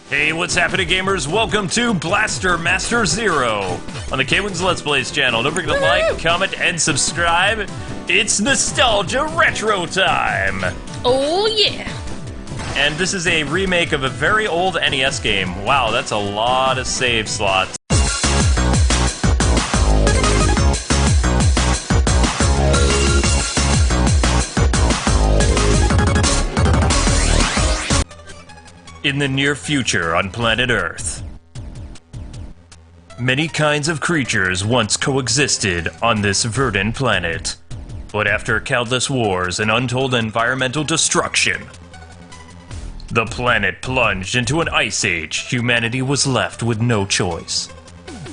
Hey, what's happening, gamers? Welcome to Blaster Master Zero on the Kwingsletsplays channel. Don't forget to like, comment, and subscribe. It's Nostalgia Retro time! Oh, yeah! And this is a remake of a very old NES game. Wow, that's a lot of save slots. In the near future on planet Earth, many kinds of creatures once coexisted on this verdant planet. But after countless wars and untold environmental destruction, the planet plunged into an ice age. Humanity was left with no choice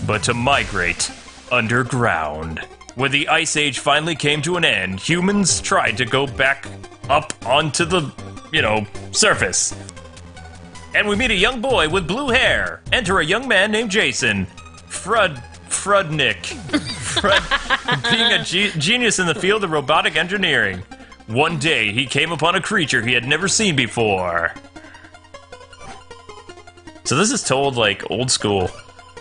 but to migrate underground. When the ice age finally came to an end, humans tried to go back up onto the, surface. And we meet a young boy with blue hair. Enter a young man named Jason. Frudnick. Being a genius in the field of robotic engineering. One day, he came upon a creature he had never seen before. So this is told like old school.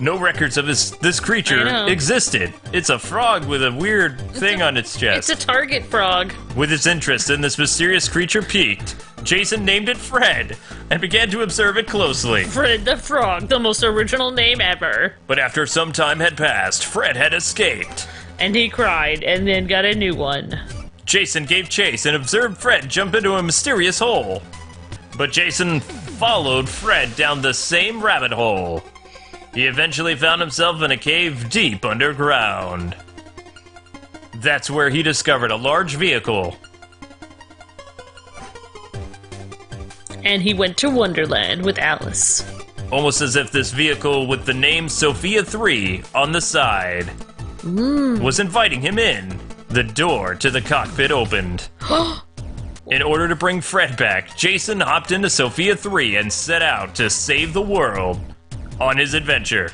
No records of this creature existed. It's a frog with a weird thing on its chest. It's a target frog. With his interest in this mysterious creature piqued, Jason named it Fred and began to observe it closely. Fred the Frog, the most original name ever. But after some time had passed, Fred had escaped. And he cried and then got a new one. Jason gave chase and observed Fred jump into a mysterious hole. But Jason followed Fred down the same rabbit hole. He eventually found himself in a cave deep underground. That's where he discovered a large vehicle. And he went to Wonderland with Alice. Almost as if this vehicle with the name Sophia III on the side was inviting him in. The door to the cockpit opened. In order to bring Fred back, Jason hopped into Sophia III and set out to save the world on his adventure.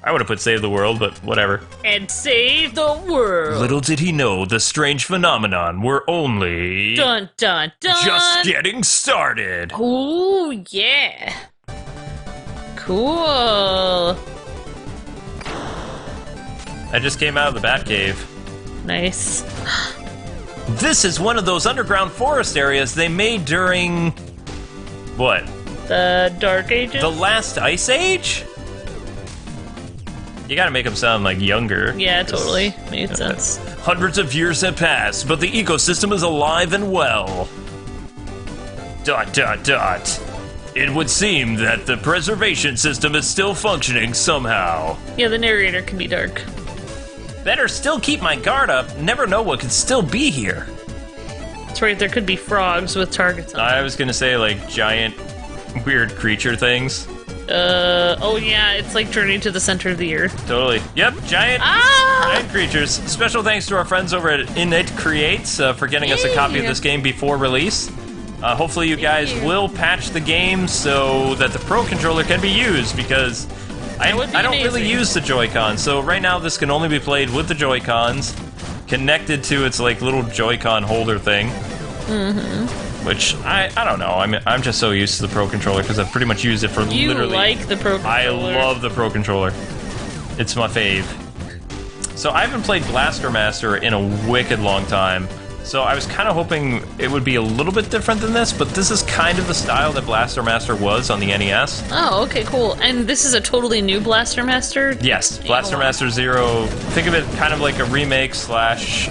I would have put save the world, but whatever. And save the world. Little did he know the strange phenomenon were only... Dun, dun, dun. Just getting started. Ooh, yeah. Cool. I just came out of the Batcave. Nice. This is one of those underground forest areas they made during... what? The Dark Ages? The last Ice Age? You gotta make them sound like younger. Yeah, totally. Made sense. Hundreds of years have passed, but the ecosystem is alive and well. ... It would seem that the preservation system is still functioning somehow. Yeah, the narrator can be dark. Better still keep my guard up. Never know what could still be here. That's right, there could be frogs with targets on them. I was gonna say, like, giant, weird creature things. Oh yeah, it's like Journey to the Center of the Earth. Totally. Yep, giant creatures. Special thanks to our friends over at Inti Creates for getting us a copy of this game before release. Hopefully you guys will patch the game so that the Pro Controller can be used, because I don't really use the Joy-Con, so right now this can only be played with the Joy-Cons connected to its like little Joy-Con holder thing. Which, I don't know, I'm just so used to the Pro Controller because I've pretty much used it for literally... You like the Pro Controller. I love the Pro Controller. It's my fave. So I haven't played Blaster Master in a wicked long time, so I was kind of hoping it would be a little bit different than this, but this is kind of the style that Blaster Master was on the NES. Oh, okay, cool. And this is a totally new Blaster Master? Yes, Blaster Master Zero. Think of it kind of like a remake slash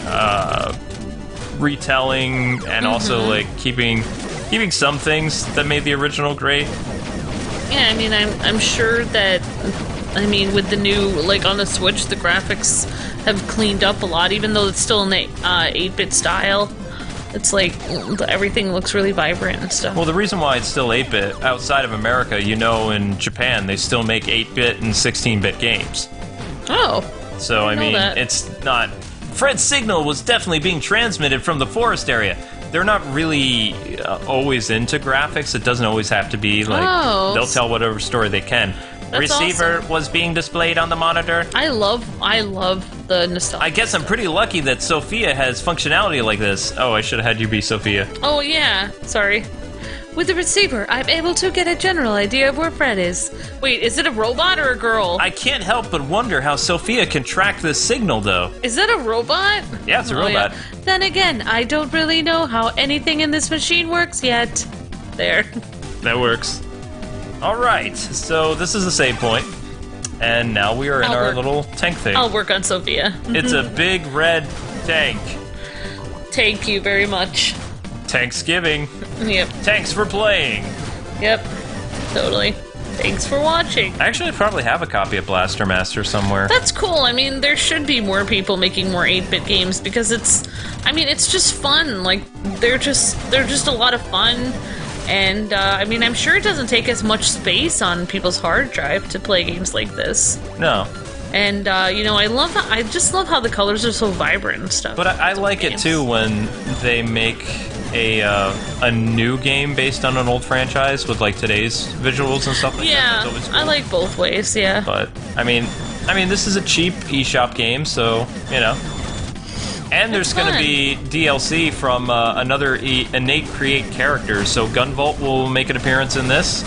retelling, and also like keeping some things that made the original great. Yeah, I mean, I'm sure that, I mean, with the new, like on the Switch, the graphics have cleaned up a lot, even though it's still in the 8-bit style. It's like, everything looks really vibrant and stuff. Well, the reason why it's still 8-bit, outside of America, in Japan, they still make 8-bit and 16-bit games. Oh. So, I mean, it's not... Fred's signal was definitely being transmitted from the forest area. They're not really always into graphics. It doesn't always have to be, like, they'll tell whatever story they can. Receiver was being displayed on the monitor. I love the nostalgia. I guess I'm pretty lucky that Sophia has functionality like this. Oh, I should have had you be Sophia. Oh, yeah. Sorry. With the receiver, I'm able to get a general idea of where Fred is. Wait, is it a robot or a girl? I can't help but wonder how Sophia can track this signal, though. Is that a robot? Yeah, it's a robot. Yeah. Then again, I don't really know how anything in this machine works yet. There. That works. Alright, so this is the save point. And now we are in our little tank thing. I'll work on Sophia. It's a big red tank. Thank you very much. Thanksgiving. Yep. Thanks for playing. Yep. Totally. Thanks for watching. I actually probably have a copy of Blaster Master somewhere. That's cool. I mean, there should be more people making more 8-bit games because it's just fun. Like, they're just a lot of fun. And, I mean, I'm sure it doesn't take as much space on people's hard drive to play games like this. No. And, you know, I just love how the colors are so vibrant and stuff. But I like it, too, when they make a new game based on an old franchise with, like, today's visuals and stuff like that. Yeah, That's always cool. I like both ways, yeah. But, I mean, this is a cheap eShop game, so, you know. And there's going to be DLC from another Innate Create characters, so Gunvolt will make an appearance in this,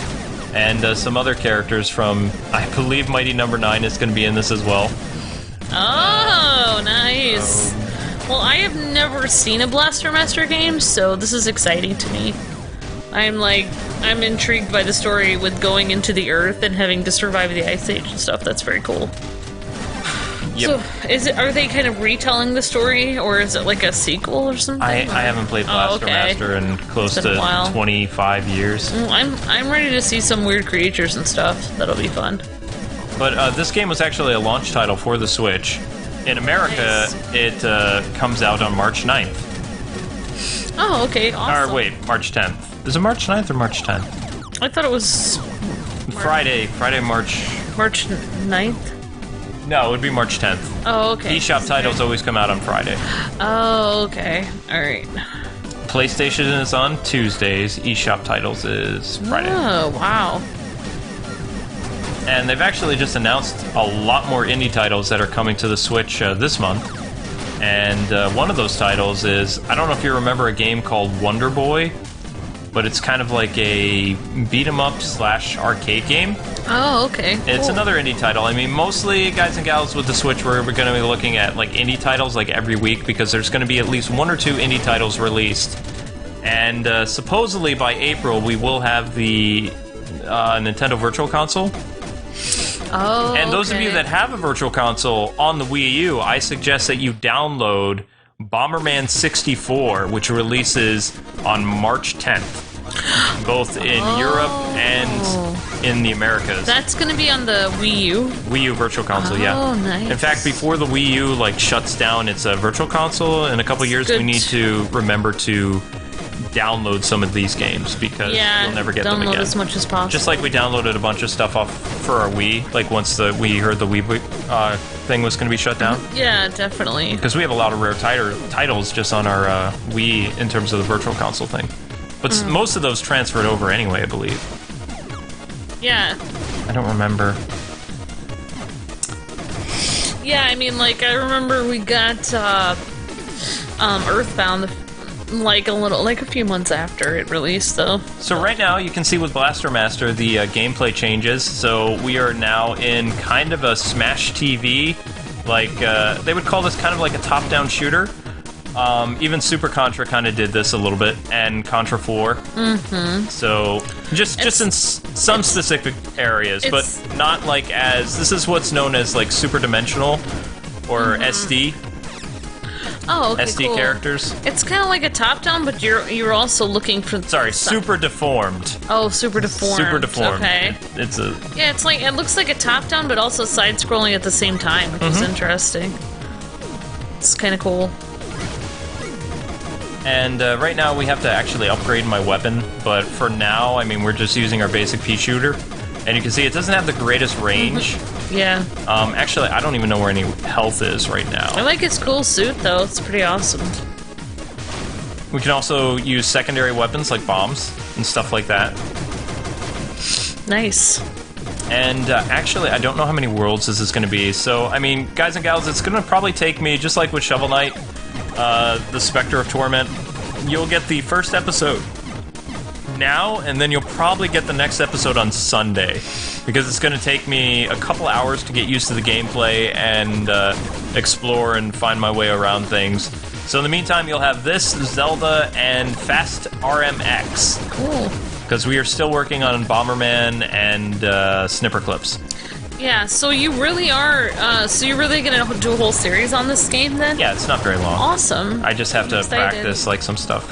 and some other characters from, I believe, Mighty Number 9 is going to be in this as well. Oh, nice. Well, I have never seen a Blaster Master game, so this is exciting to me. I'm intrigued by the story with going into the Earth and having to survive the Ice Age and stuff. That's very cool. Yep. So, are they kind of retelling the story, or is it like a sequel or something? I haven't played Blaster Master in close to 25 years. I'm ready to see some weird creatures and stuff. That'll be fun. But this game was actually a launch title for the Switch. In America, it comes out on March 9th. Oh, okay, awesome. Or wait, March 10th. Is it March 9th or March 10th? I thought it was... Friday, March 9th? No, it would be March 10th. Oh, okay. eShop titles always come out on Friday. Oh, okay. Alright. PlayStation is on Tuesdays, eShop titles is Friday. Oh, wow. And they've actually just announced a lot more indie titles that are coming to the Switch this month. And one of those titles is, I don't know if you remember a game called Wonder Boy, but it's kind of like a beat-em-up / arcade game. Oh, okay. Cool. It's another indie title. I mean, mostly, guys and gals, with the Switch, we're going to be looking at like indie titles like every week because there's going to be at least 1 or 2 indie titles released. And supposedly by April, we will have the Nintendo Virtual Console. Oh, and those of you that have a Virtual Console on the Wii U, I suggest that you download Bomberman 64, which releases on March 10th. Both in Europe and in the Americas. That's going to be on the Wii U? Wii U Virtual Console, yeah. Oh, nice. In fact, before the Wii U shuts down its Virtual Console in a couple years, we need to remember to download some of these games because you'll never get them again. Download as much as possible. Just like we downloaded a bunch of stuff off for our Wii, like once we heard the Wii thing was going to be shut down. Yeah, definitely. Because we have a lot of rare titles just on our Wii in terms of the Virtual Console thing. But most of those transferred over anyway, I believe. Yeah. I don't remember. Yeah, I mean, I remember we got Earthbound a few months after it released, though. So right now, you can see with Blaster Master, the gameplay changes. So we are now in kind of a Smash TV, they would call this kind of like a top-down shooter. Even Super Contra kind of did this a little bit, and Contra 4. Mm-hmm. So, just in some specific areas, but not this is what's known as, Super Dimensional, or SD. Oh, okay, SD cool. characters. It's kind of like a top-down, but you're also looking for... Sorry, Super Deformed. Oh, Super Deformed. Super Deformed. Okay. Yeah, it looks like a top-down, but also side-scrolling at the same time, which is interesting. It's kind of cool. And right now we have to actually upgrade my weapon, but for now, we're just using our basic pea shooter. And you can see it doesn't have the greatest range. Yeah. Actually, I don't even know where any health is right now. I like its cool suit, though. It's pretty awesome. We can also use secondary weapons like bombs and stuff like that. Nice. And actually, I don't know how many worlds this is going to be. So, guys and gals, it's going to probably take me, just like with Shovel Knight, the Spectre of Torment, you'll get the first episode now, and then you'll probably get the next episode on Sunday, because it's going to take me a couple hours to get used to the gameplay and explore and find my way around things. So in the meantime, you'll have this, Zelda, and Fast RMX. Cool. Because we are still working on Bomberman and Snipper Clips. Yeah, so you really are, so you're really gonna do a whole series on this game then? Yeah, it's not very long. Awesome. I just have to practice, like, some stuff.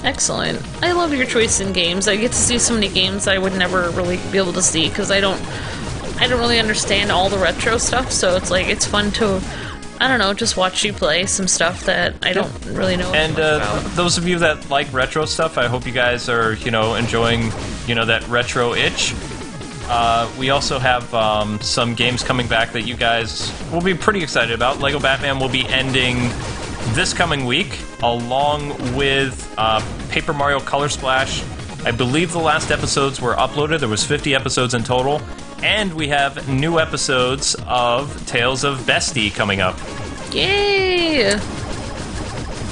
Excellent. I love your choice in games. I get to see so many games I would never really be able to see, because I don't really understand all the retro stuff, so it's like, it's fun to, I don't know, just watch you play some stuff that I don't really know and about. Those of you that like retro stuff, I hope you guys are, enjoying, that retro itch. We also have some games coming back that you guys will be pretty excited about. Lego Batman will be ending this coming week, along with Paper Mario Color Splash. I believe the last episodes were uploaded. There was 50 episodes in total. And we have new episodes of Tales of Bestie coming up. Yay!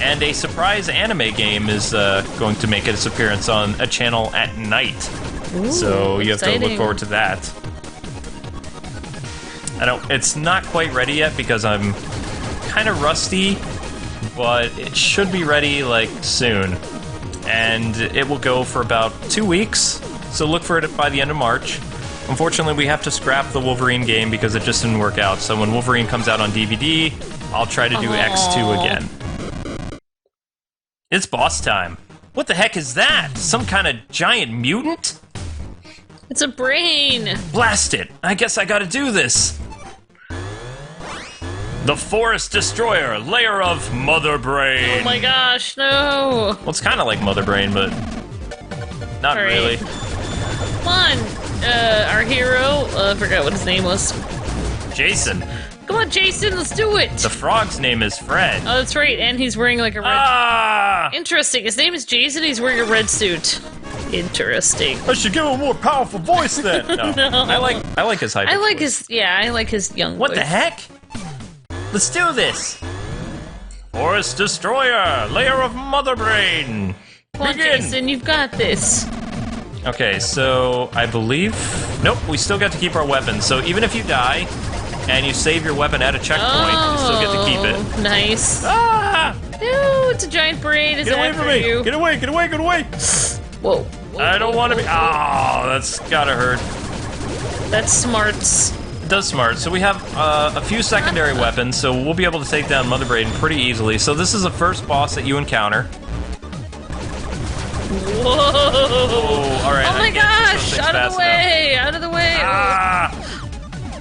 And a surprise anime game is going to make its appearance on a channel at night. Ooh, so you have exciting. to look forward to that. It's not quite ready yet because I'm kind of rusty, but it should be ready, like, soon. And it will go for about 2 weeks, so look for it by the end of March. Unfortunately, we have to scrap the Wolverine game because it just didn't work out, so when Wolverine comes out on DVD, I'll try to do X2 again. It's boss time. What the heck is that? Some kind of giant mutant? It's a brain! Blast it! I guess I gotta do this! The Forest Destroyer, layer of Mother Brain! Oh my gosh, no! Well, it's kind of like Mother Brain, but not All right. really. Come on, our hero, I forgot what his name was. Jason. Come on, Jason, let's do it! The frog's name is Fred. Oh, that's right, and he's wearing like a red... Ah! Interesting, his name is Jason, he's wearing a red suit. Interesting. I should give him a more powerful voice then. No. No. I like his hyper I like voice. I like his young What voice. the heck? Let's do this. Forest Destroyer, layer of Mother Brain. Come on, Begin. Jason, you've got this. Okay, so I believe... Nope, we still get to keep our weapons. So even if you die and you save your weapon at a checkpoint, you still get to keep it. Nice. Ah! No, it's a giant brain. It's Get away after from me! you. Get away, get away, get away! Whoa. I don't want to be... Oh, that's gotta hurt. That's smarts. It does smart. So we have a few secondary weapons, so we'll be able to take down Mother Brain pretty easily. So this is the first boss that you encounter. Whoa. Oh, all right. Oh my gosh! Out of the way! Out of the way! Ah!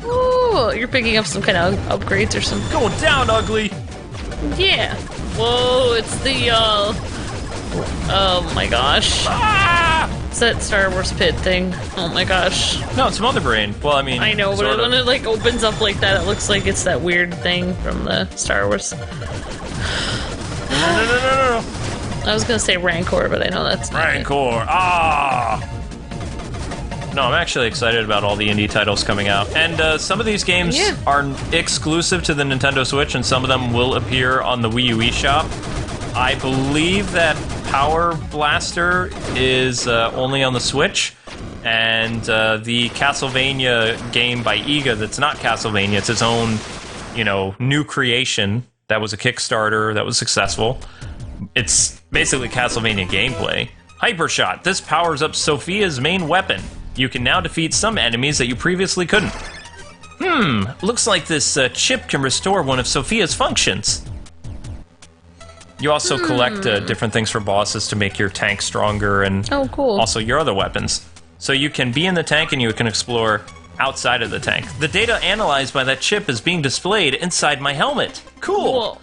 Ooh, you're picking up some kind of upgrades or something. Going down, ugly! Yeah. Whoa, it's the, oh my gosh. Ah! It's that Star Wars pit thing. Oh my gosh. No, it's Mother Brain. Well, I mean, I know, but sort when of. it like opens up like that, it looks like it's that weird thing from the Star Wars. No. I was gonna say Rancor, but I know that's not it. Rancor. Ah! No, I'm actually excited about all the indie titles coming out. And some of these games Yeah. are exclusive to the Nintendo Switch, and some of them will appear on the Wii U eShop. I believe that Power Blaster is only on the Switch, and the Castlevania game by Iga that's not Castlevania, it's its own, new creation that was a Kickstarter that was successful. It's basically Castlevania gameplay. Hypershot. This powers up Sophia's main weapon. You can now defeat some enemies that you previously couldn't. Looks like this chip can restore one of Sophia's functions. You also collect different things for bosses to make your tank stronger and Oh, cool. also your other weapons. So you can be in the tank and you can explore outside of the tank. The data analyzed by that chip is being displayed inside my helmet. Cool.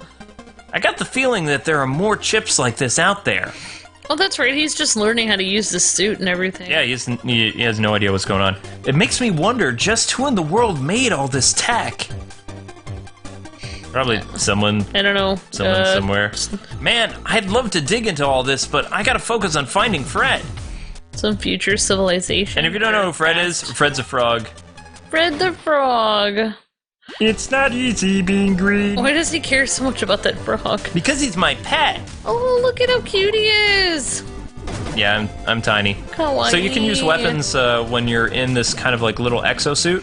I got the feeling that there are more chips like this out there. Oh, that's right. He's just learning how to use the suit and everything. Yeah, he has no idea what's going on. It makes me wonder just who in the world made all this tech. Probably someone I don't know. somewhere. Man, I'd love to dig into all this, but I gotta focus on finding Fred. Some future civilization. And if you don't know who Fred is, Fred's a frog. Fred the Frog. It's not easy being green. Why does he care so much about that frog? Because he's my pet. Oh, look at how cute he is. Yeah, I'm tiny. Kawaii. So you can use weapons when you're in this kind of like little exosuit.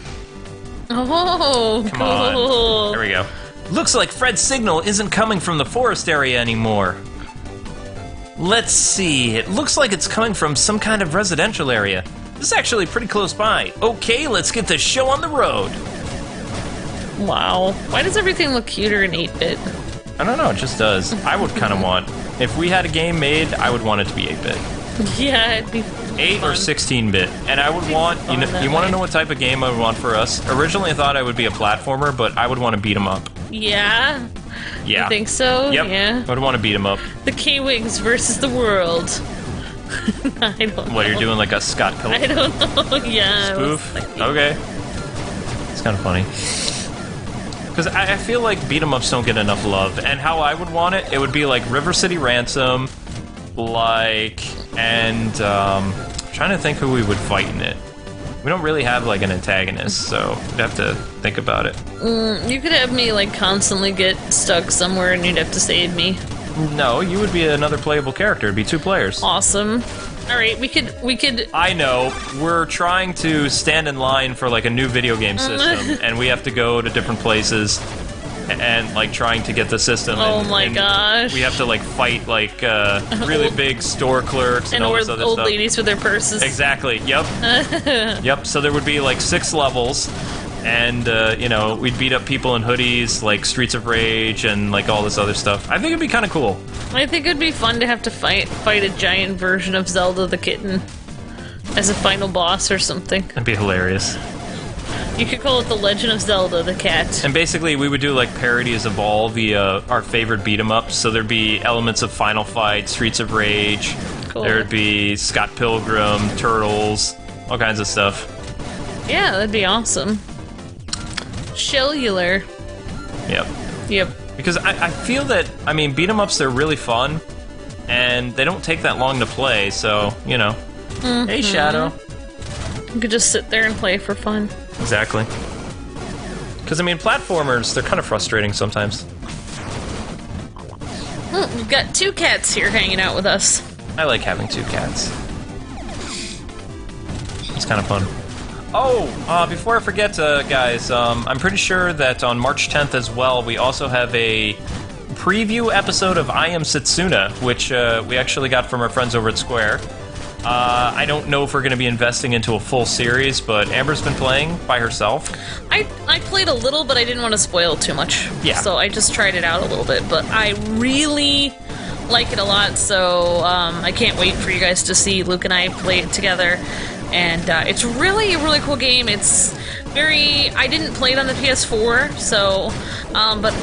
Oh, Come cool. on. There we go. Looks like Fred's signal isn't coming from the forest area anymore. Let's see. It looks like it's coming from some kind of residential area. This is actually pretty close by. Okay, let's get this show on the road. Wow. Why does everything look cuter in 8-bit? I don't know, it just does. I would kind of want... If we had a game made, I would want it to be 8-bit. Yeah, it'd be 8 fun. or 16-bit. And I would want... You want to know what type of game I would want for us? Originally I thought I would be a platformer, but I would want to beat 'em up. Yeah? Yeah. You think so? Yep. Yeah. I would want to beat 'em up. The Kwings versus the world. I don't know. What, you're doing like a Scott Pilgrim I don't know. Yeah. spoof? Okay. It's kind of funny. Because I feel like beat-em-ups don't get enough love. And how I would want it, it would be like River City Ransom, and trying to think who we would fight in it. We don't really have like an antagonist, so we'd have to think about it. You could have me like constantly get stuck somewhere and you'd have to save me. No, you would be another playable character. It'd be 2 players. Awesome. Alright, we could I know. We're trying to stand in line for like a new video game system, and we have to go to different places and like trying to get the system. Oh and, my and gosh. We have to like fight like really big store clerks and all this other old stuff. ladies with their purses. Exactly. Yep. Yep. So there would be like 6 levels, and you know, we'd beat up people in hoodies, like Streets of Rage, and like all this other stuff. I think it'd be kind of cool. I think it'd be fun to have to fight a giant version of Zelda the kitten as a final boss or something. That'd be hilarious. You could call it The Legend of Zelda the cat. And basically, we would do like parodies of all the our favorite beat 'em ups. So there'd be elements of Final Fight, Streets of Rage. Cool. There'd be Scott Pilgrim, Turtles, all kinds of stuff. Yeah, that'd be awesome. Cellular. Yep. Yep. Because I feel that, I mean, beat 'em ups, they're really fun, and they don't take that long to play. So you know, Hey Shadow. You could just sit there and play for fun. Exactly. Because I mean, platformers, they're kind of frustrating sometimes. We've got 2 cats here hanging out with us. I like having 2 cats. It's kind of fun. Oh, before I forget, guys, I'm pretty sure that on March 10th as well, we also have a preview episode of I Am Setsuna, which we actually got from our friends over at Square. I don't know if we're going to be investing into a full series, but Amber's been playing by herself. I played a little, but I didn't want to spoil too much. Yeah. So I just tried it out a little bit, but I really like it a lot, so I can't wait for you guys to see Luke and I play it together. And it's really a really cool game. It's very... I didn't play it on the PS4, so... but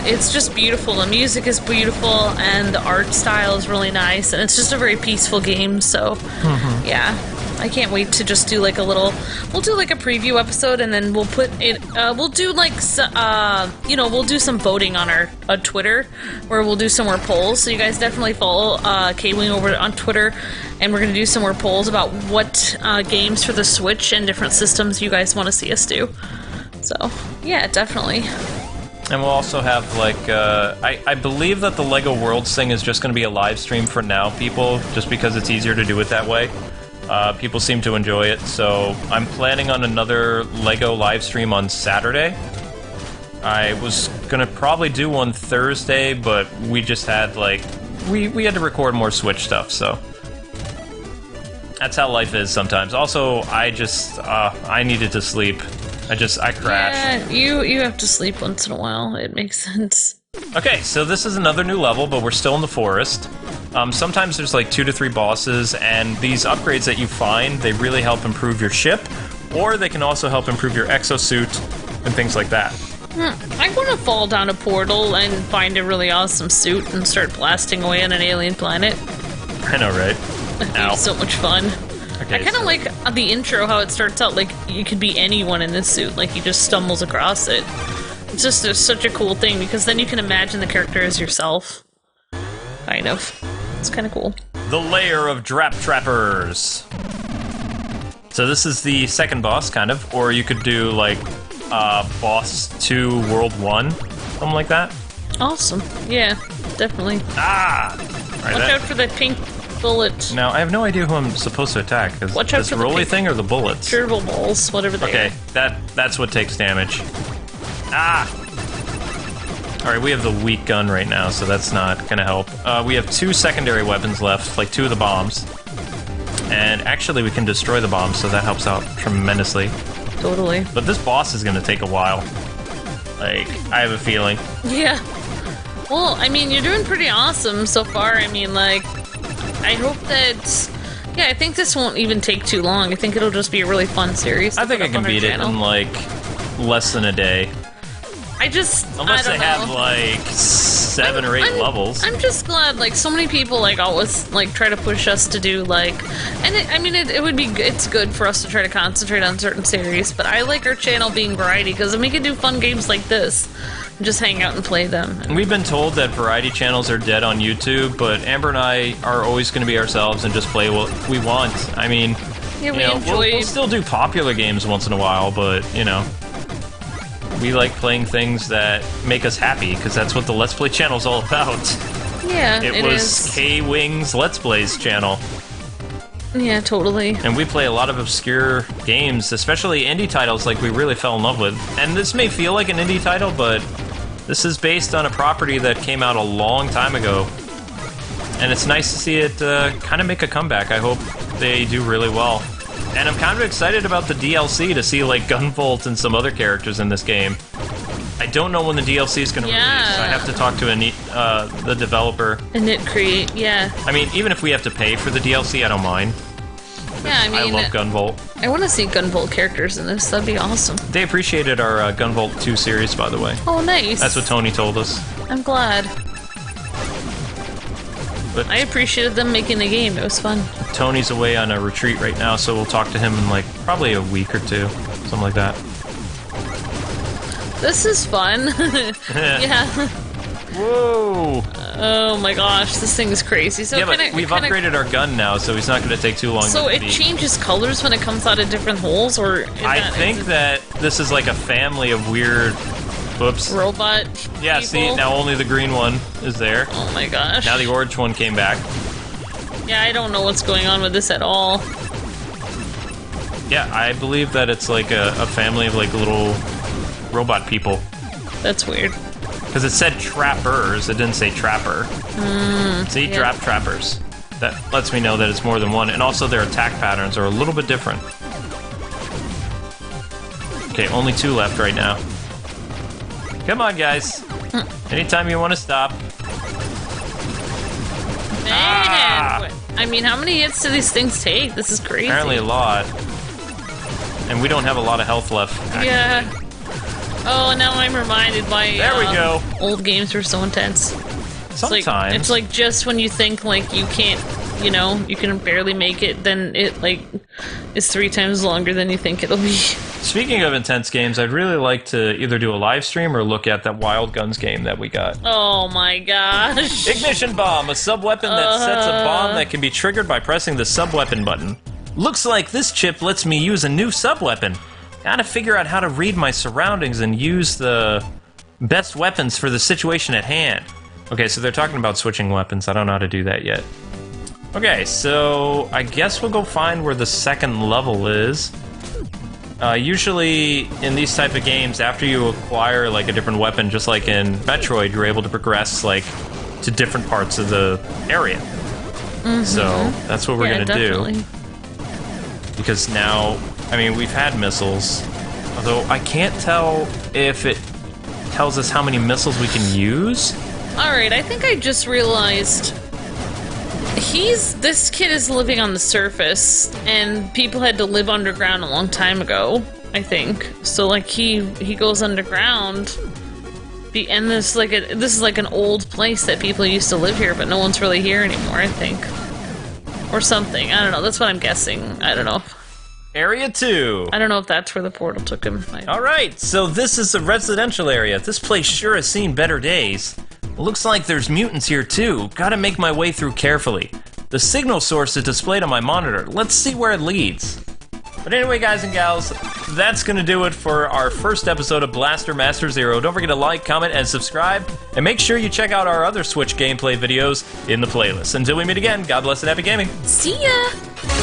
it's just beautiful. The music is beautiful, and the art style is really nice, and it's just a very peaceful game, so... Yeah. I can't wait to just do like a little... We'll do like a preview episode, and then we'll put it... we'll do like... you know, we'll do some voting on our Twitter, where we'll do some more polls, so you guys definitely follow K-Wing over on Twitter, and we're going to do some more polls about what games for the Switch and different systems you guys want to see us do. So, yeah, definitely. And we'll also have, like, I believe that the LEGO Worlds thing is just going to be a live stream for now, people, just because it's easier to do it that way. People seem to enjoy it, so I'm planning on another LEGO live stream on Saturday. I was going to probably do one Thursday, but we just had, like, we had to record more Switch stuff, so... That's how life is sometimes. Also, I just, I needed to sleep. I crashed. Yeah, you have to sleep once in a while. It makes sense. Okay, so this is another new level, but we're still in the forest. Sometimes there's like 2 to 3 bosses, and these upgrades that you find, they really help improve your ship, or they can also help improve your exosuit and things like that. I want to fall down a portal and find a really awesome suit and start blasting away on an alien planet. I know, right? That'd be so much fun. Okay, I kind of like the intro, how it starts out like you could be anyone in this suit, like he just stumbles across it. It's just such a cool thing, because then you can imagine the character as yourself. Kind of. It's kind of cool. The Lair of Drap Trappers. So this is the second boss, kind of, or you could do, like, Boss 2 World 1, something like that. Awesome. Yeah, definitely. Ah! Right, Watch out for the pink Bullet. Now, I have no idea who I'm supposed to attack. Is Watch out this for the rolly pink thing or the bullets? Turtle balls, whatever they Okay, are. that's what takes damage. Ah! Alright, we have the weak gun right now, so that's not gonna help. We have 2 secondary weapons left, like 2 of the bombs. And actually, we can destroy the bombs, so that helps out tremendously. Totally. But this boss is gonna take a while. Like, I have a feeling. Yeah. Well, I mean, you're doing pretty awesome so far. I mean, like, I hope that... Yeah, I think this won't even take too long. I think it'll just be a really fun series. I think I can beat it in, like, less than a day. Unless they have, like, 7 or 8 levels. I'm just glad, like, so many people, like, always, like, try to push us to do, like... And, it would be... It's good for us to try to concentrate on certain series, but I like our channel being variety, because then we can do fun games like this. And just hang out and play them. We've been told that variety channels are dead on YouTube, but Amber and I are always going to be ourselves and just play what we want. I mean, yeah, we'll still do popular games once in a while, but, you know... We like playing things that make us happy, because that's what the Let's Play channel's all about. Yeah, it was Kwingsletsplays channel. Yeah, totally. And we play a lot of obscure games, especially indie titles like we really fell in love with. And this may feel like an indie title, but this is based on a property that came out a long time ago. And it's nice to see it kind of make a comeback. I hope they do really well. And I'm kind of excited about the DLC to see, like, Gunvolt and some other characters in this game. I don't know when the DLC is going to release. I have to talk to the developer. Inti Creates, yeah. I mean, even if we have to pay for the DLC, I don't mind. Yeah, I mean... I love Gunvolt. I want to see Gunvolt characters in this. That'd be awesome. They appreciated our Gunvolt 2 series, by the way. Oh, nice. That's what Tony told us. I'm glad. But I appreciated them making the game. It was fun. Tony's away on a retreat right now, so we'll talk to him in, like, probably a week or 2. Something like that. This is fun. Yeah. Whoa! Oh my gosh, this thing is crazy. So yeah, but we've upgraded our gun now, so he's not going to take too long. So it changes colors when it comes out of different holes, or I think that this is like a family of weird, whoops, robot. Yeah, people. see, now only the green one is there. Oh my gosh! Now the orange one came back. Yeah, I don't know what's going on with this at all. Yeah, I believe that it's like a family of like little robot people. That's weird. Because it said trappers, it didn't say trapper. See, yeah. trappers. That lets me know that it's more than one, and also their attack patterns are a little bit different. Okay, only 2 left right now. Come on, guys. Anytime you want to stop. Man, I mean, how many hits do these things take? This is crazy. Apparently a lot. And we don't have a lot of health left, actually. Yeah. Oh, now I'm reminded why there we go. Old games were so intense. Sometimes. It's like just when you think like you can't, you know, you can barely make it, then it like is 3 times longer than you think it'll be. Speaking of intense games, I'd really like to either do a live stream or look at that Wild Guns game that we got. Oh my gosh. Ignition Bomb, a sub-weapon that sets a bomb that can be triggered by pressing the sub-weapon button. Looks like this chip lets me use a new sub-weapon. Gotta figure out how to read my surroundings and use the best weapons for the situation at hand. Okay, so they're talking about switching weapons. I don't know how to do that yet. Okay, so I guess we'll go find where the second level is. Usually in these type of games, after you acquire like a different weapon, just like in Metroid, you're able to progress like to different parts of the area. So that's what we're gonna do. Because now, I mean, we've had missiles, although I can't tell if it tells us how many missiles we can use. Alright, I think I just realized this kid is living on the surface, and people had to live underground a long time ago, I think. So like he goes underground, and this is like an old place that people used to live here, but no one's really here anymore, I think. Or something. I don't know. That's what I'm guessing. I don't know. Area 2. I don't know if that's where the portal took him. Alright, so this is the residential area. This place sure has seen better days. Looks like there's mutants here too. Gotta make my way through carefully. The signal source is displayed on my monitor. Let's see where it leads. But anyway, guys and gals, that's going to do it for our first episode of Blaster Master Zero. Don't forget to like, comment, and subscribe. And make sure you check out our other Switch gameplay videos in the playlist. Until we meet again, God bless and happy gaming. See ya!